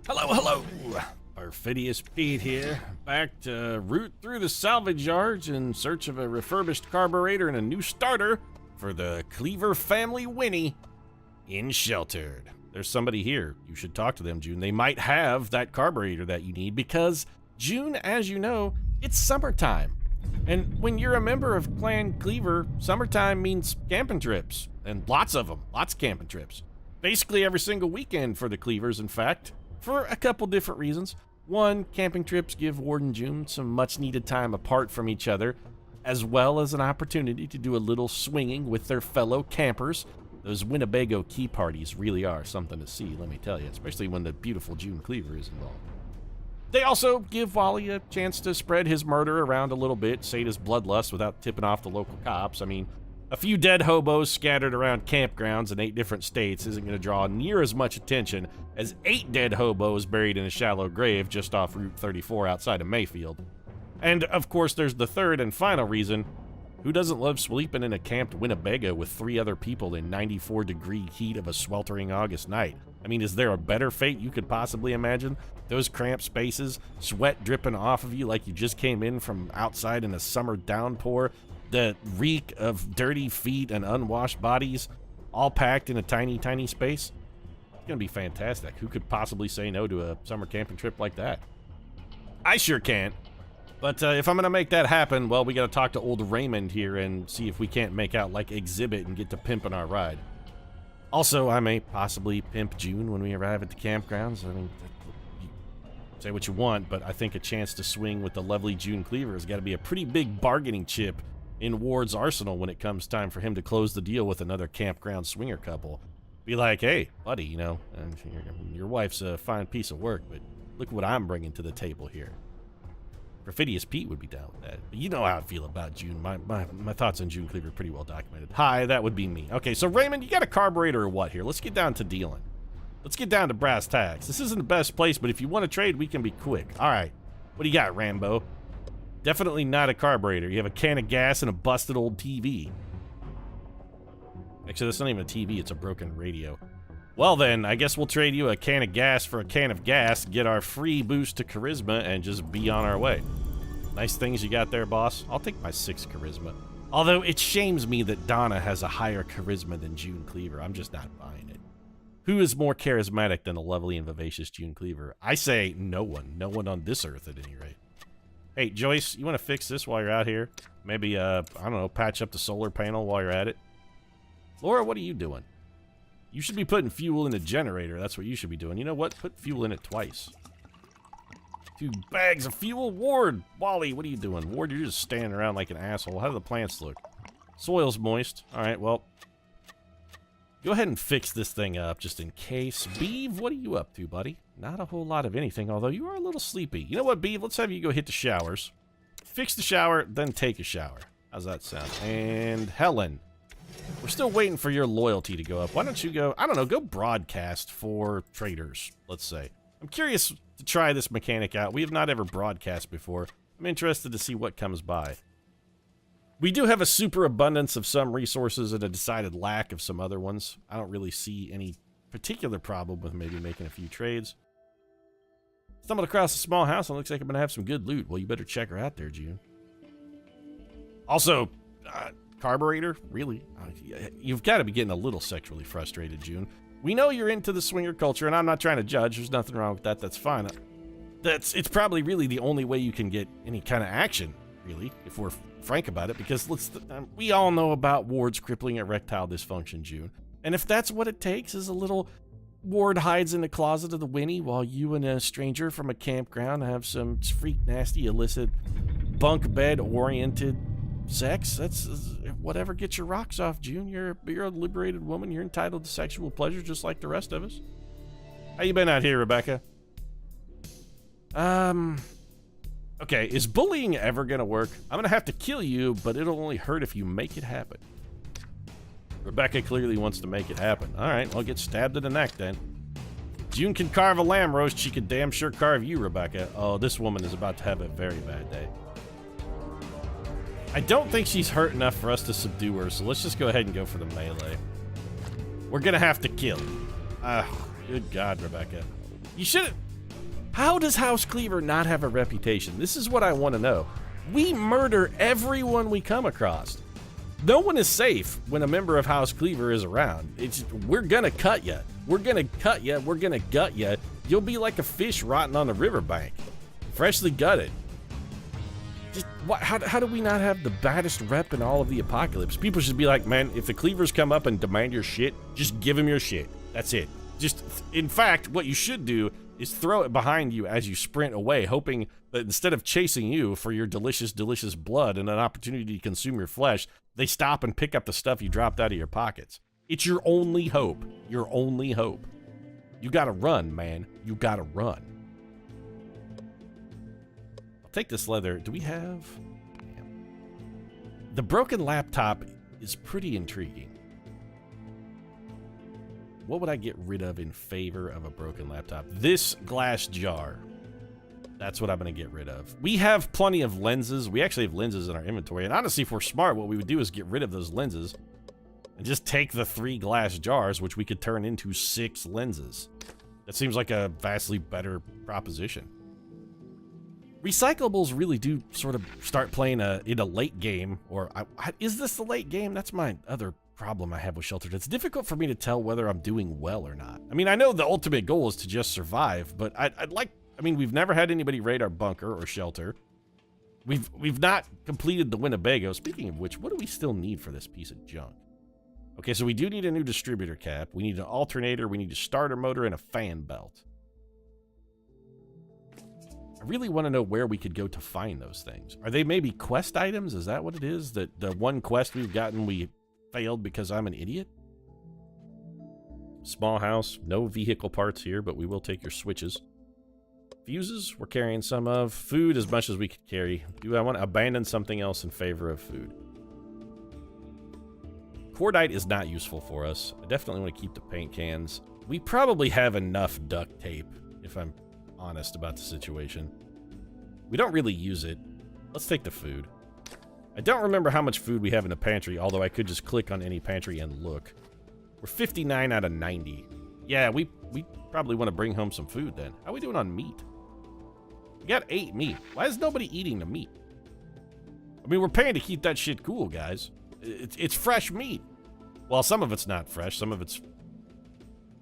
Hello, hello! Perfidious Pete here, back to root through the salvage yards in search of a refurbished carburetor and a new starter for the Cleaver family Winnie in Sheltered. There's somebody here. You should talk to them, June. They might have that carburetor that you need because, June, as you know, it's summertime. And when you're a member of Clan Cleaver, summertime means camping trips, and lots of them, lots of camping trips. Basically every single weekend for the Cleavers, in fact, for a couple different reasons. One, camping trips give Ward and June some much needed time apart from each other, as well as an opportunity to do a little swinging with their fellow campers. Those Winnebago key parties really are something to see, let me tell you, especially when the beautiful June Cleaver is involved. They also give Wally a chance to spread his murder around a little bit, sate his bloodlust without tipping off the local cops. I mean, a few dead hobos scattered around campgrounds in 8 different states isn't going to draw near as much attention as 8 dead hobos buried in a shallow grave just off Route 34 outside of Mayfield. And, of course, there's the third and final reason. Who doesn't love sleeping in a camped Winnebago with 3 other people in 94-degree heat of a sweltering August night? I mean, is there a better fate you could possibly imagine? Those cramped spaces, sweat dripping off of you like you just came in from outside in a summer downpour, the reek of dirty feet and unwashed bodies, all packed in a tiny, tiny space? It's gonna be fantastic. Who could possibly say no to a summer camping trip like that? I sure can't. But if I'm gonna make that happen, well, we gotta talk to old Raymond here and see if we can't make out like Exhibit and get to pimping our ride. Also, I may possibly pimp June when we arrive at the campgrounds. I mean, say what you want, but I think a chance to swing with the lovely June Cleaver has got to be a pretty big bargaining chip in Ward's arsenal when it comes time for him to close the deal with another campground swinger couple. Be like, hey, buddy, you know, your wife's a fine piece of work, but look what I'm bringing to the table here. Perfidious Pete would be down with that. But you know how I feel about June. My thoughts on June Cleaver are pretty well documented. Hi, that would be me. Okay, so Raymond, you got a carburetor or what here? Let's get down to dealing. Let's get down to brass tacks. This isn't the best place, but if you want to trade, we can be quick. All right. What do you got, Rambo? Definitely not a carburetor. You have a can of gas and a busted old TV. Actually, that's not even a TV. It's a broken radio. Well, then, I guess we'll trade you a can of gas for a can of gas, get our free boost to charisma, and just be on our way. Nice things you got there, boss. I'll take my 6 charisma. Although, it shames me that Donna has a higher charisma than June Cleaver. I'm just not buying it. Who is more charismatic than the lovely and vivacious June Cleaver? I say no one. No one on this earth, at any rate. Hey, Joyce, you want to fix this while you're out here? Maybe, I don't know, patch up the solar panel while you're at it? Laura, what are you doing? You should be putting fuel in the generator. That's what you should be doing. You know what? Put fuel in it twice. 2 bags of fuel? Ward! Wally, what are you doing? Ward, you're just standing around like an asshole. How do the plants look? Soil's moist. Alright, well, go ahead and fix this thing up just in case. Beeve, what are you up to, buddy? Not a whole lot of anything, although you are a little sleepy. You know what, Beeve? Let's have you go hit the showers. Fix the shower, then take a shower. How's that sound? And Helen, we're still waiting for your loyalty to go up. Why don't you go, I don't know, go broadcast for traders, let's say. I'm curious to try this mechanic out. We have not ever broadcast before. I'm interested to see what comes by. We do have a super abundance of some resources and a decided lack of some other ones. I don't really see any particular problem with maybe making a few trades. Stumbled across a small house and looks like I'm going to have some good loot. Well, you better check her out there, June. Also, carburetor? Really? You've got to be getting a little sexually frustrated, June. We know you're into the swinger culture, and I'm not trying to judge. There's nothing wrong with that. That's fine. It's probably really the only way you can get any kind of action, really, if we're frank about it, because we all know about Ward's crippling erectile dysfunction, June. And if that's what it takes is a little Ward hides in the closet of the Winnie while you and a stranger from a campground have some freak nasty illicit bunk bed oriented sex, that's whatever gets your rocks off, June. You're a liberated woman. You're entitled to sexual pleasure just like the rest of us. How you been out here, Rebecca? Okay, is bullying ever gonna work? I'm gonna have to kill you, but it'll only hurt if you make it happen. Rebecca clearly wants to make it happen. Alright, I'll get stabbed in the neck then. June can carve a lamb roast, she could damn sure carve you, Rebecca. Oh, this woman is about to have a very bad day. I don't think she's hurt enough for us to subdue her, so let's just go ahead and go for the melee. We're gonna have to kill. Good God, Rebecca. You should How does House Cleaver not have a reputation? This is what I want to know. We murder everyone we come across. No one is safe when a member of House Cleaver is around. We're gonna cut you. We're gonna cut you. We're gonna gut you. You'll be like a fish rotting on the riverbank, freshly gutted. Just how do we not have the baddest rep in all of the apocalypse? People should be like, man, if the Cleavers come up and demand your shit, just give them your shit. That's it. Just, in fact, what you should do is throw it behind you as you sprint away, hoping that instead of chasing you for your delicious, delicious blood and an opportunity to consume your flesh, they stop and pick up the stuff you dropped out of your pockets. It's your only hope. Your only hope. You gotta run, man. You gotta run. I'll take this leather. Do we have... Damn. The broken laptop is pretty intriguing. What would I get rid of in favor of a broken laptop? This glass jar. That's what I'm going to get rid of. We have plenty of lenses. We actually have lenses in our inventory. And honestly, if we're smart, what we would do is get rid of those lenses and just take the 3 glass jars, which we could turn into 6 lenses. That seems like a vastly better proposition. Recyclables really do sort of start playing in a late game. Or is this the late game? That's my other problem I have with Sheltered. It's difficult for me to tell whether I'm doing well or not. I mean, I know the ultimate goal is to just survive, but I'd like... I mean, we've never had anybody raid our bunker or shelter. We've not completed the Winnebago. Speaking of which, what do we still need for this piece of junk? Okay, so we do need a new distributor cap. We need an alternator. We need a starter motor and a fan belt. I really want to know where we could go to find those things. Are they maybe quest items? Is that what it is? That the one quest we've gotten, we failed because I'm an idiot? Small house. No vehicle parts here, but we will take your switches. Fuses, we're carrying some of. Food, as much as we could carry. Do I want to abandon something else in favor of food? Cordite is not useful for us. I definitely want to keep the paint cans. We probably have enough duct tape, if I'm honest about the situation. We don't really use it. Let's take the food. I don't remember how much food we have in the pantry, although I could just click on any pantry and look. We're 59 out of 90. Yeah, we probably want to bring home some food then. How are we doing on meat? We got 8 meat. Why is nobody eating the meat? I mean, we're paying to keep that shit cool, guys. It's fresh meat. Well, some of it's not fresh. Some of it's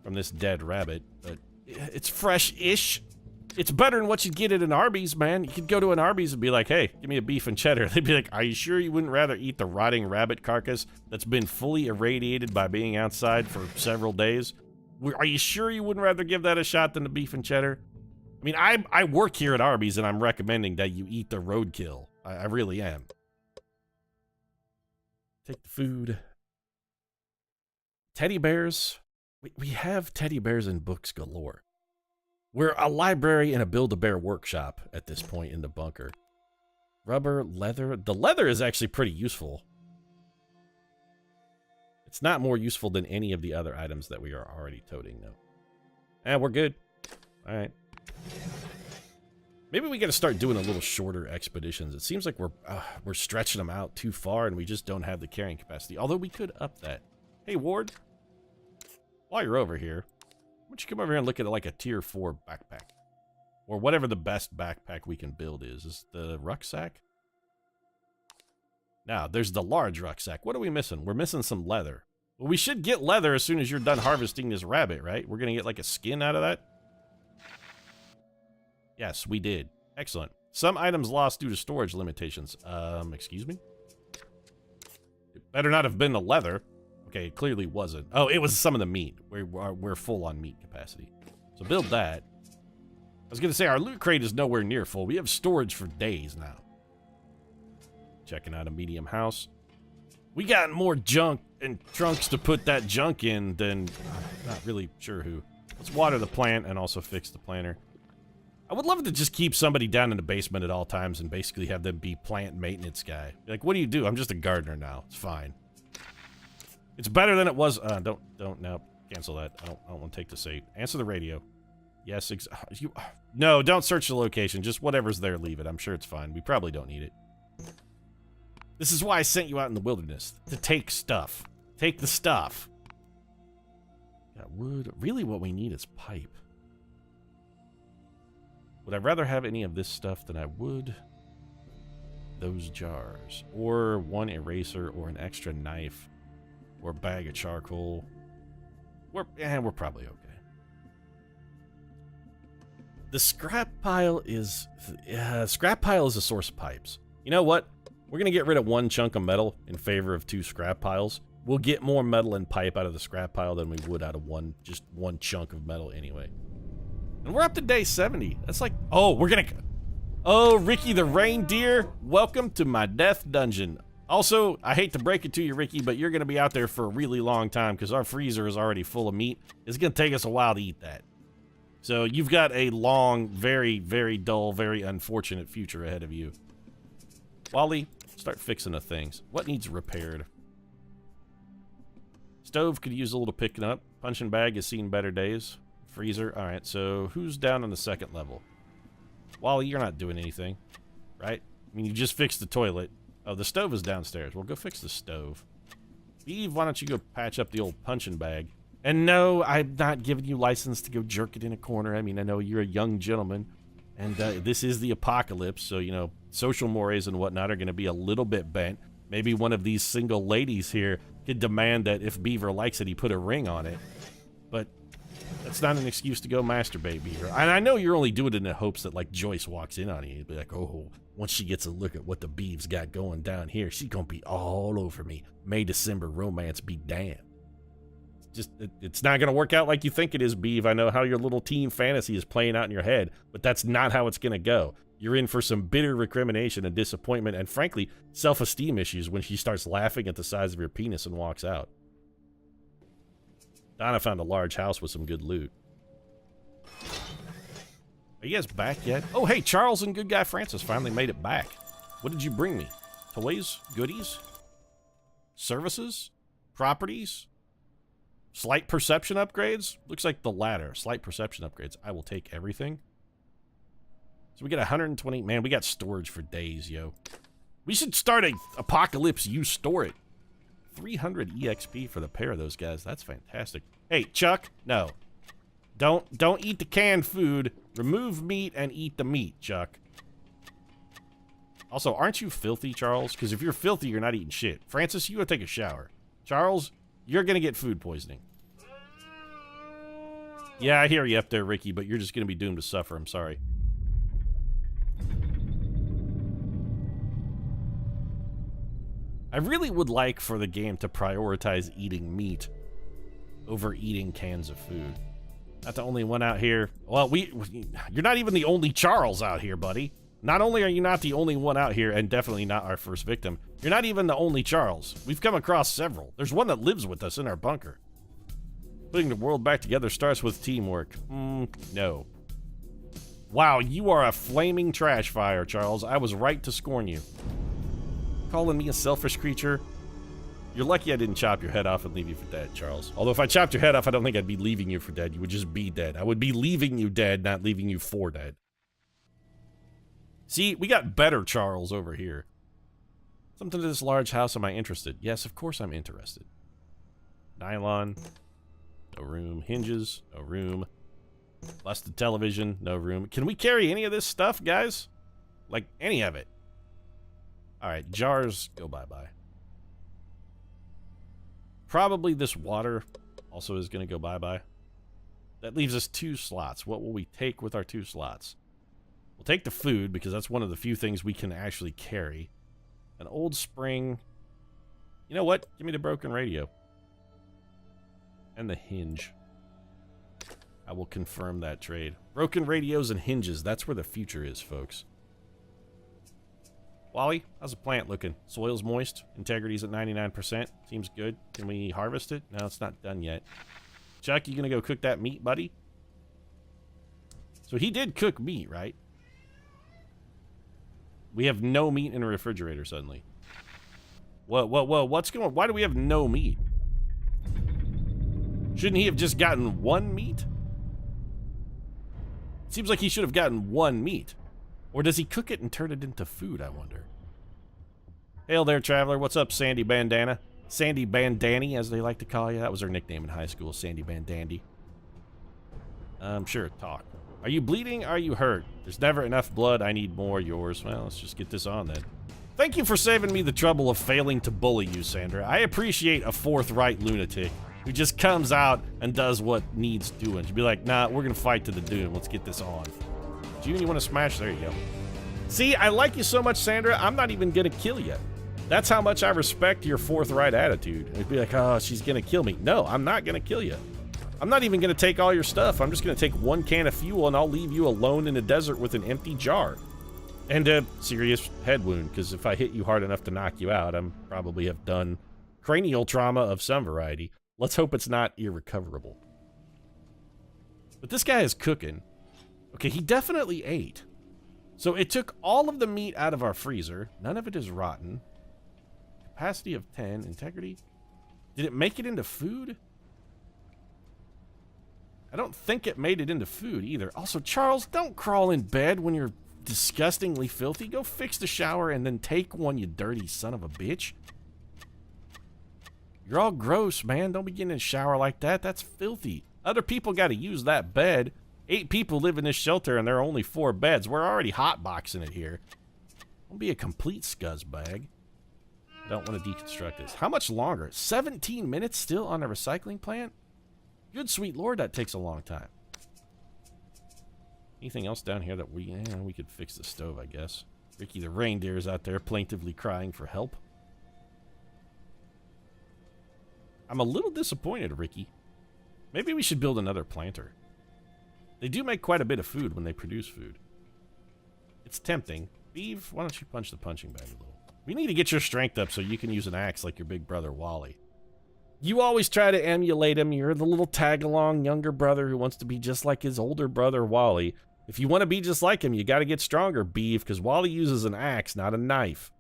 from this dead rabbit. But it's fresh-ish. It's better than what you'd get at an Arby's, man. You could go to an Arby's and be like, hey, give me a beef and cheddar. They'd be like, are you sure you wouldn't rather eat the rotting rabbit carcass that's been fully irradiated by being outside for several days? Are you sure you wouldn't rather give that a shot than the beef and cheddar? I mean, I work here at Arby's, and I'm recommending that you eat the roadkill. I really am. Take the food. Teddy bears. We have teddy bears and books galore. We're a library and a Build-A-Bear workshop at this point in the bunker. Rubber, leather. The leather is actually pretty useful. It's not more useful than any of the other items that we are already toting, though. And we're good. All right. Maybe we got to start doing a little shorter expeditions. It seems like we're stretching them out too far, and we just don't have the carrying capacity. Although we could up that. Hey, Ward. While you're over here, why don't you come over here and look at like a tier 4 backpack, or whatever the best backpack we can build is. Is the rucksack? Now, there's the large rucksack. What are we missing? We're missing some leather. Well, we should get leather as soon as you're done harvesting this rabbit, right? We're going to get like a skin out of that? Yes, we did. Excellent. Some items lost due to storage limitations. Excuse me? It better not have been the leather. Okay, it clearly wasn't. Oh, it was some of the meat. We're full on meat capacity. So build that. I was going to say, our loot crate is nowhere near full. We have storage for days now. Checking out a medium house. We got more junk and trunks to put that junk in than... I'm not really sure who. Let's water the plant and also fix the planter. I would love to just keep somebody down in the basement at all times and basically have them be plant maintenance guy. Like, what do you do? I'm just a gardener now. It's fine. It's better than it was. No, cancel that. I don't want to take the seat. Answer the radio. Yes, no, don't search the location. Just whatever's there, leave it. I'm sure it's fine. We probably don't need it. This is why I sent you out in the wilderness. To take stuff. Take the stuff. Got wood. Really what we need is pipe. Would I rather have any of this stuff than I would those jars? Or one eraser, or an extra knife, or a bag of charcoal? We're probably okay. The scrap pile is a source of pipes. You know what? We're gonna get rid of one chunk of metal in favor of 2 scrap piles. We'll get more metal and pipe out of the scrap pile than we would out of just one chunk of metal anyway. And we're up to day 70. That's like, oh, Ricky the reindeer, welcome to my death dungeon. Also, I hate to break it to you, Ricky, but you're gonna be out there for a really long time because our freezer is already full of meat. It's gonna take us a while to eat that. So you've got a long, very, very dull, very unfortunate future ahead of you. Wally, start fixing the things. What needs repaired? Stove could use a little picking up. Punching bag has seen better days. Freezer, alright, so who's down on the 2nd level? Wally, you're not doing anything, right? I mean, you just fixed the toilet. Oh, the stove is downstairs. Well, go fix the stove. Eve, why don't you go patch up the old punching bag? And no, I'm not giving you license to go jerk it in a corner. I mean, I know you're a young gentleman, and this is the apocalypse, so, you know, social mores and whatnot are going to be a little bit bent. Maybe one of these single ladies here could demand that if Beaver likes it, he put a ring on it. But that's not an excuse to go masturbate, Beaver. And I know you're only doing it in the hopes that, like, Joyce walks in on you. You'd be like, oh, once she gets a look at what the Beav's got going down here, she's going to be all over me. May-December romance be damned. It's not going to work out like you think it is, Beav. I know how your little teen fantasy is playing out in your head, but that's not how it's going to go. You're in for some bitter recrimination and disappointment and, frankly, self-esteem issues when she starts laughing at the size of your penis and walks out. Donna found a large house with some good loot. Are you guys back yet? Oh, hey, Charles and good guy Francis finally made it back. What did you bring me? Toys? Goodies? Services? Properties? Slight perception upgrades? Looks like the latter. Slight perception upgrades. I will take everything. So we get 120. Man, we got storage for days, yo. We should start a Apocalypse You Store It. 300 EXP for the pair of those guys. That's fantastic. Hey, Chuck, no. Don't eat the canned food. Remove meat and eat the meat, Chuck. Also, aren't you filthy, Charles? Because if you're filthy, you're not eating shit. Francis, you go take a shower. Charles, you're gonna get food poisoning. Yeah, I hear you up there, Ricky, but you're just gonna be doomed to suffer. I'm sorry. I really would like for the game to prioritize eating meat over eating cans of food. Not the only one out here. Well, you're not even the only Charles out here, buddy. Not only are you not the only one out here, and definitely not our first victim, you're not even the only Charles. We've come across several. There's one that lives with us in our bunker. Putting the world back together starts with teamwork. No. Wow, you are a flaming trash fire, Charles. I was right to scorn you. Calling me a selfish creature? You're lucky I didn't chop your head off and leave you for dead, Charles. Although if I chopped your head off, I don't think I'd be leaving you for dead. You would just be dead. I would be leaving you dead, not leaving you for dead. See, we got better Charles over here. Something to this large house, am I interested? Yes, of course I'm interested. Nylon, no room. Hinges, no room. Busted television, no room. Can we carry any of this stuff, guys? Like, any of it? Alright, jars, go bye-bye. Probably this water also is going to go bye-bye. That leaves us 2 slots. What will we take with our 2 slots? We'll take the food, because that's one of the few things we can actually carry. An old spring. You know what? Give me the broken radio. And the hinge. I will confirm that trade. Broken radios and hinges. That's where the future is, folks. Wally, how's the plant looking? Soil's moist. Integrity's at 99%. Seems good. Can we harvest it? No, it's not done yet. Chuck, you gonna go cook that meat, buddy? So he did cook meat, right? We have no meat in a refrigerator suddenly. Whoa, what's going on? Why do we have no meat? Shouldn't he have just gotten 1 meat? Seems like he should have gotten 1 meat. Or does he cook it and turn it into food, I wonder? Hail there, traveler. What's up, Sandy Bandana? Sandy Bandani, as they like to call you. That was her nickname in high school, Sandy Bandandy. Sure, talk. Are you bleeding? Are you hurt? There's never enough blood. I need more. Yours. Well, let's just get this on then. Thank you for saving me the trouble of failing to bully you, Sandra. I appreciate a forthright lunatic who just comes out and does what needs doing. She'd be like, nah, we're gonna fight to the doom. Let's get this on. June, you want to smash? There you go. See, I like you so much, Sandra, I'm not even gonna kill you. That's how much I respect your forthright attitude. It'd be like, oh, she's gonna kill me. No, I'm not gonna kill you. I'm not even gonna take all your stuff. I'm just gonna take 1 can of fuel and I'll leave you alone in the desert with an empty jar. And a serious head wound, because if I hit you hard enough to knock you out, I'm probably have done cranial trauma of some variety. Let's hope it's not irrecoverable. But this guy is cooking. Okay, he definitely ate. So it took all of the meat out of our freezer. None of it is rotten. Capacity of 10. Integrity. Did it make it into food? I don't think it made it into food either. Also, Charles, don't crawl in bed when you're disgustingly filthy. Go fix the shower and then take one, you dirty son of a bitch. You're all gross, man. Don't be getting in the shower like that. That's filthy. Other people got to use that bed. 8 people live in this shelter and there are only 4 beds. We're already hotboxing it here. Don't be a complete scuzzbag. I don't want to deconstruct this. How much longer? 17 minutes still on a recycling plant? Good sweet lord, that takes a long time. Anything else down here that we could fix the stove, I guess. Ricky the reindeer is out there plaintively crying for help. I'm a little disappointed, Ricky. Maybe we should build another planter. They do make quite a bit of food when they produce food. It's tempting. Beeve, why don't you punch the punching bag a little? We need to get your strength up so you can use an axe like your big brother, Wally. You always try to emulate him. You're the little tag-along younger brother who wants to be just like his older brother, Wally. If you want to be just like him, you got to get stronger, Beeve, because Wally uses an axe, not a knife.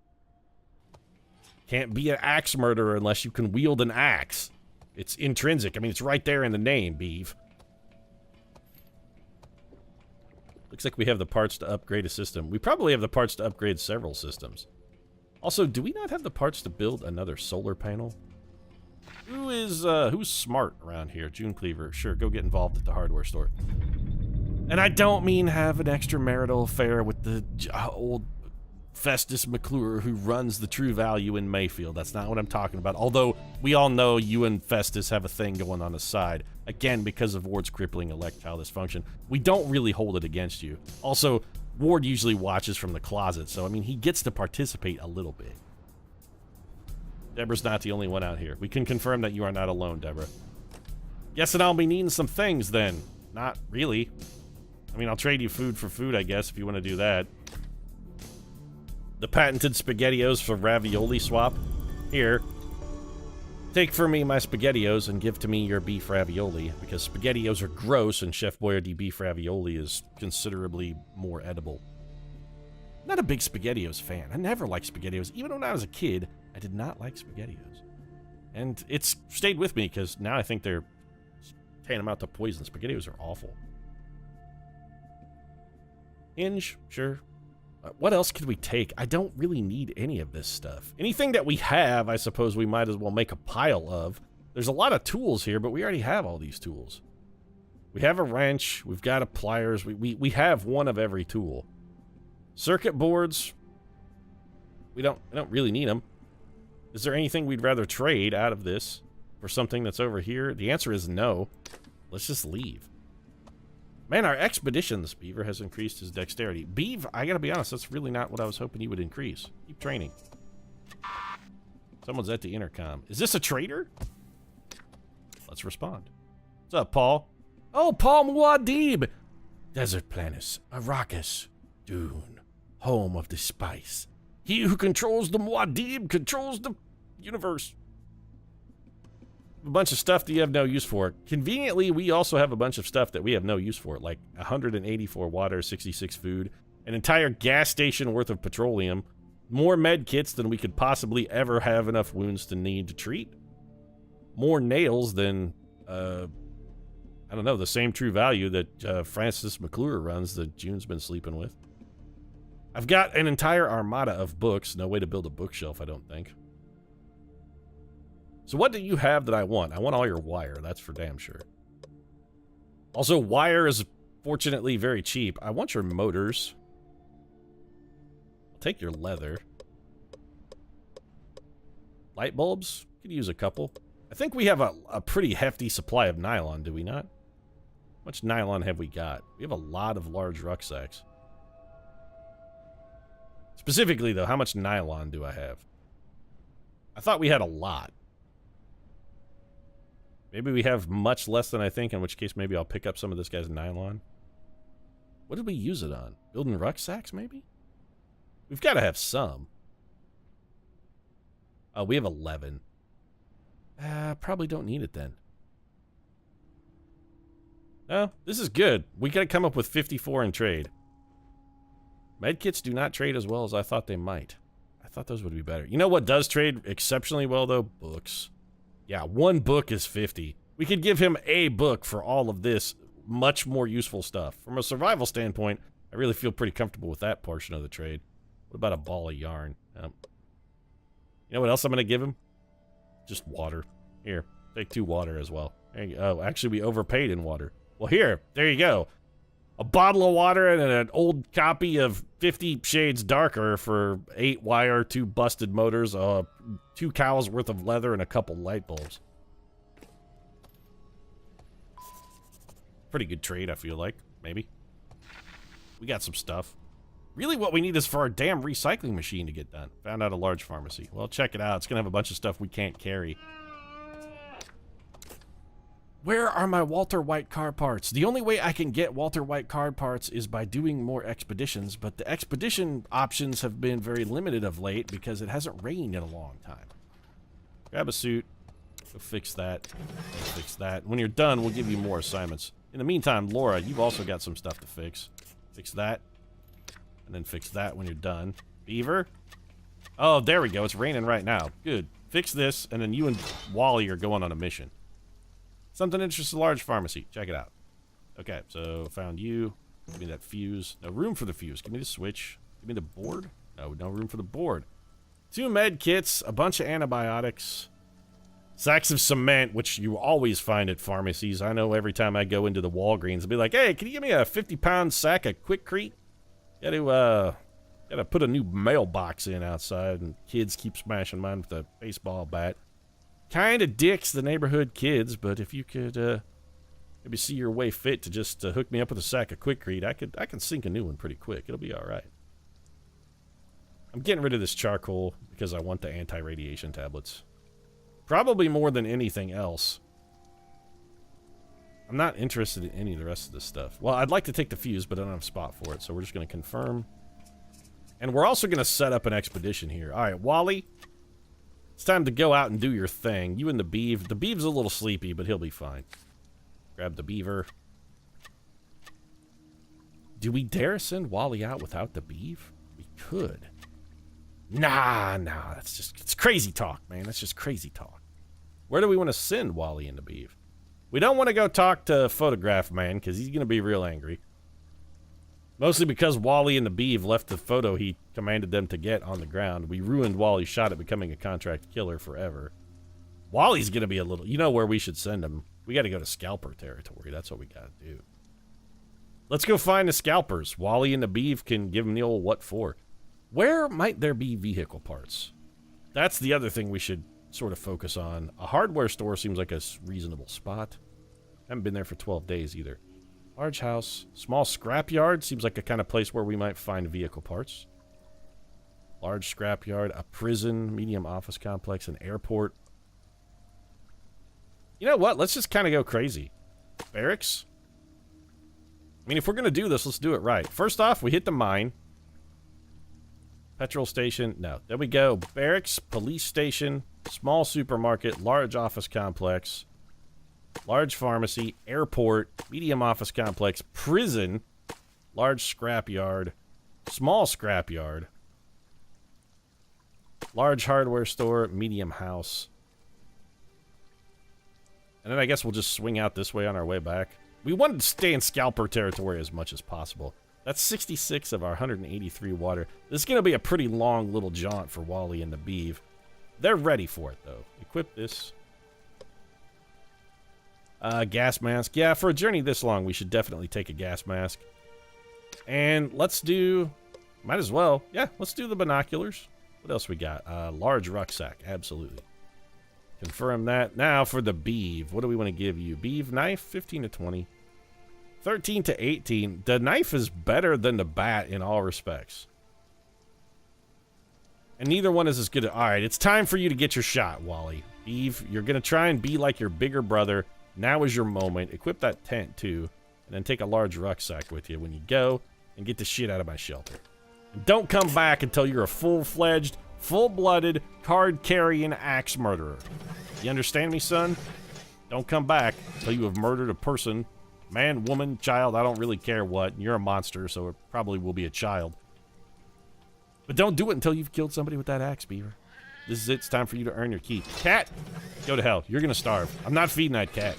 Can't be an axe murderer unless you can wield an axe. It's intrinsic. I mean, it's right there in the name, Beeve. Looks like we have the parts to upgrade a system. We probably have the parts to upgrade several systems. Also, do we not have the parts to build another solar panel? Who's smart around here? June Cleaver. Sure, go get involved at the hardware store. And I don't mean have an extramarital affair with the old Festus McClure who runs the True Value in Mayfield. That's not what I'm talking about. Although, we all know you and Festus have a thing going on the side. Again, because of Ward's crippling erectile dysfunction. We don't really hold it against you. Also, Ward usually watches from the closet, so, I mean, he gets to participate a little bit. Deborah's not the only one out here. We can confirm that you are not alone, Deborah. Guessing I'll be needing some things, then. Not really. I mean, I'll trade you food for food, I guess, if you want to do that. The patented SpaghettiOs for ravioli swap. Here. Take for me my SpaghettiOs and give to me your beef ravioli, because SpaghettiOs are gross and Chef Boyardee beef ravioli is considerably more edible. Not a big SpaghettiOs fan. I never liked SpaghettiOs. Even when I was a kid, I did not like SpaghettiOs. And it's stayed with me because now I think they're tantamount to poison. SpaghettiOs are awful. Hinge, sure. What else could we take? I don't really need any of this stuff. Anything that we have, I suppose we might as well make a pile of. There's a lot of tools here, but we already have all these tools. We have a wrench. We've got a pliers. We have one of every tool. Circuit boards. I don't really need them. Is there anything we'd rather trade out of this for something that's over here? The answer is no. Let's just leave. Man, our expeditions, Beaver has increased his dexterity. Beav, I gotta be honest, that's really not what I was hoping you would increase. Keep training. Someone's at the intercom. Is this a trader? Let's respond. What's up, Paul? Oh, Paul Muad'Dib! Desert Planus, Arrakis, Dune, home of the spice. He who controls the Muad'Dib controls the universe. A bunch of stuff that you have no use for. Conveniently, we also have a bunch of stuff that we have no use for, like 184 water, 66 food, an entire gas station worth of petroleum, more med kits than we could possibly ever have enough wounds to need to treat, more nails than, I don't know, the same True Value that Francis McClure runs that June's been sleeping with. I've got an entire armada of books. No way to build a bookshelf, I don't think. So what do you have that I want? I want all your wire, that's for damn sure. Also, wire is Fortunately, very cheap. I want your motors. I'll take your leather. Light bulbs? Could use a couple. I think we have a pretty hefty supply of nylon, do we not? How much nylon have we got? We have a lot of large rucksacks. Specifically, though, how much nylon do I have? I thought we had a lot. Maybe we have much less than I think, in which case maybe I'll pick up some of this guy's nylon. What did we use it on? Building rucksacks, maybe? We've got to have some. Oh, we have 11. Probably don't need it then. No, this is good. We got to come up with 54 in trade. Medkits do not trade as well as I thought they might. I thought those would be better. You know what does trade exceptionally well, though? Books. Yeah, one book is 50. We could give him a book for all of this much more useful stuff. From a survival standpoint, I really feel pretty comfortable with that portion of the trade. What about a ball of yarn? You know what else I'm going to give him? Just water. Here, take 2 water as well. There you go. Oh, actually, we overpaid in water. Well, here, there you go. A bottle of water and an old copy of 50 Shades Darker for 8 wire, 2 busted motors, 2 cows worth of leather, and a couple light bulbs. Pretty good trade, I feel like. Maybe. We got some stuff. Really what we need is for our damn recycling machine to get done. Found out a large pharmacy. Well, check it out. It's going to have a bunch of stuff we can't carry. Where are my Walter White car parts? The only way I can get Walter White car parts is by doing more expeditions, but the expedition options have been very limited of late because it hasn't rained in a long time. Grab a suit. Go fix that. Go fix that. When you're done, we'll give you more assignments. In the meantime, Laura, you've also got some stuff to fix. Fix that. And then fix that when you're done. Beaver? Oh, there we go. It's raining right now. Good. Fix this, and then you and Wally are going on a mission. Something interesting, large pharmacy. Check it out. Okay, so found you. Give me that fuse. No room for the fuse. Give me the switch. Give me the board. No, no room for the board. 2 med kits, a bunch of antibiotics, sacks of cement, which you always find at pharmacies. I know every time I go into the Walgreens, I'll be like, hey, can you give me a 50-pound sack of Quickcrete? Gotta put a new mailbox in outside, and kids keep smashing mine with a baseball bat. Kind of dicks the neighborhood kids, but if you could maybe see your way fit to just hook me up with a sack of Quickcrete, I can sink a new one pretty quick. It'll be all right. I'm getting rid of this charcoal because I want the anti-radiation tablets. Probably more than anything else. I'm not interested in any of the rest of this stuff. Well, I'd like to take the fuse, but I don't have a spot for it, so we're just going to confirm. And we're also going to set up an expedition here. All right, Wally. It's time to go out and do your thing. You and the Beeve. The Beeve's a little sleepy, but he'll be fine. Grab the Beaver. Do we dare send Wally out without the Beeve? We could. Nah, that's just... It's crazy talk, man. That's just crazy talk. Where do we want to send Wally and the Beeve? We don't want to go talk to Photograph Man, because he's going to be real angry. Mostly because Wally and the Beeve left the photo he commanded them to get on the ground. We ruined Wally's shot at becoming a contract killer forever. Wally's going to be a little... You know where we should send him. We got to go to Scalper territory. That's what we got to do. Let's go find the Scalpers. Wally and the Beeve can give him the old what for. Where might there be vehicle parts? That's the other thing we should sort of focus on. A hardware store seems like a reasonable spot. Haven't been there for 12 days either. Large house. Small scrapyard. Seems like a kind of place where we might find vehicle parts. Large scrapyard. A prison. Medium office complex. An airport. You know what? Let's just kind of go crazy. Barracks? I mean, if we're going to do this, let's do it right. First off, we hit the mine. Petrol station. No. There we go. Barracks. Police station. Small supermarket. Large office complex. Large pharmacy, airport, medium office complex, prison, large scrapyard, small scrapyard, large hardware store, medium house. And then I guess we'll just swing out this way on our way back. We wanted to stay in Scalper territory as much as possible. That's 66 of our 183 water. This is going to be a pretty long little jaunt for Wally and the Beeve. They're ready for it, though. Equip this. Gas mask. Yeah, for a journey this long, we should definitely take a gas mask. And let's do... Might as well. Yeah, let's do the binoculars. What else we got? Large rucksack. Absolutely. Confirm that. Now for the beeve. What do we want to give you? Beeve knife, 15 to 20. 13 to 18. The knife is better than the bat in all respects. And neither one is as good. All right, it's time for you to get your shot, Wally. Beeve, you're going to try and be like your bigger brother. Now is your moment. Equip that tent, too. And then take a large rucksack with you when you go and get the shit out of my shelter. And don't come back until you're a full-fledged, full-blooded, card-carrying axe murderer. You understand me, son? Don't come back until you have murdered a person. Man, woman, child, I don't really care what. You're a monster, so it probably will be a child. But don't do it until you've killed somebody with that axe, Beaver. This is it. It's time for you to earn your keep. Cat, go to hell. You're going to starve. I'm not feeding that cat.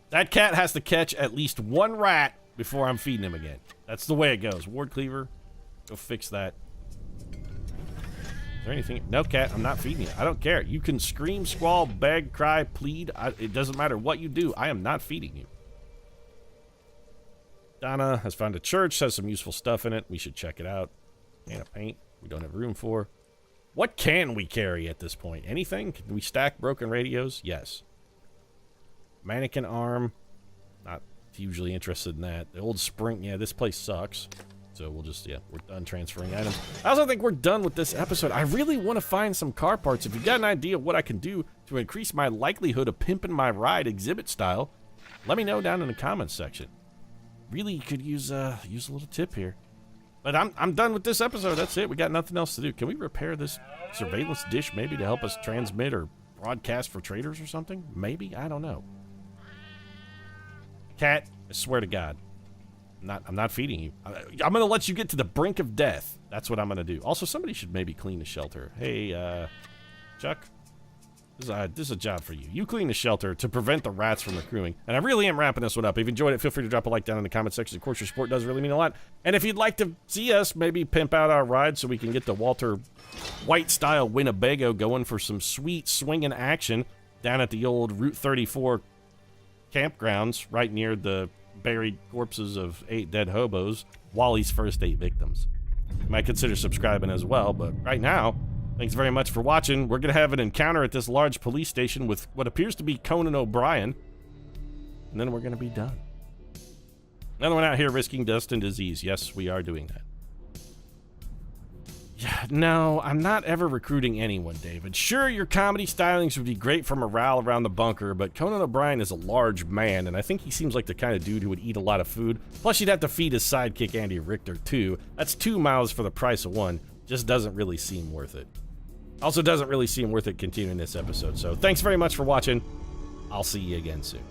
That cat has to catch at least one rat before I'm feeding him again. That's the way it goes. Ward Cleaver, go fix that. Is there anything? No, cat, I'm not feeding you. I don't care. You can scream, squall, beg, cry, plead. It doesn't matter what you do. I am not feeding you. Donna has found a church. Has some useful stuff in it. We should check it out. Can of paint. We don't have room for. What can we carry at this point? Anything? Can we stack broken radios? Yes. Mannequin arm. Not hugely interested in that. The old spring. Yeah, this place sucks. So we'll just, yeah, we're done transferring items. I also think we're done with this episode. I really want to find some car parts. If you've got an idea of what I can do to increase my likelihood of pimping my ride exhibit style, let me know down in the comments section. Really could use a little tip here. But I'm done with this episode. That's it. We got nothing else to do. Can we repair this surveillance dish maybe to help us transmit or broadcast for traders or something? Maybe? I don't know. Cat, I swear to God. I'm not feeding you. I'm going to let you get to the brink of death. That's what I'm going to do. Also, somebody should maybe clean the shelter. Hey, Chuck, this is a job for you. You clean the shelter to prevent the rats from recruiting. And I really am wrapping this one up. If you enjoyed it, feel free to drop a like down in the comment section. Of course, your support does really mean a lot. And if you'd like to see us maybe pimp out our ride so we can get the Walter White-style Winnebago going for some sweet swinging action down at the old Route 34 campgrounds right near the buried corpses of 8 dead hobos, Wally's first 8 victims. You might consider subscribing as well, but right now, thanks very much for watching. We're going to have an encounter at this large police station with what appears to be Conan O'Brien, and then we're going to be done. Another one out here risking dust and disease. Yes, we are doing that. Yeah, no, I'm not ever recruiting anyone, David. Sure, your comedy stylings would be great for morale around the bunker, but Conan O'Brien is a large man, and I think he seems like the kind of dude who would eat a lot of food. Plus, you'd have to feed his sidekick, Andy Richter, too. That's 2 mouths for the price of 1. Just doesn't really seem worth it. Also doesn't really seem worth it continuing this episode. So, thanks very much for watching. I'll see you again soon.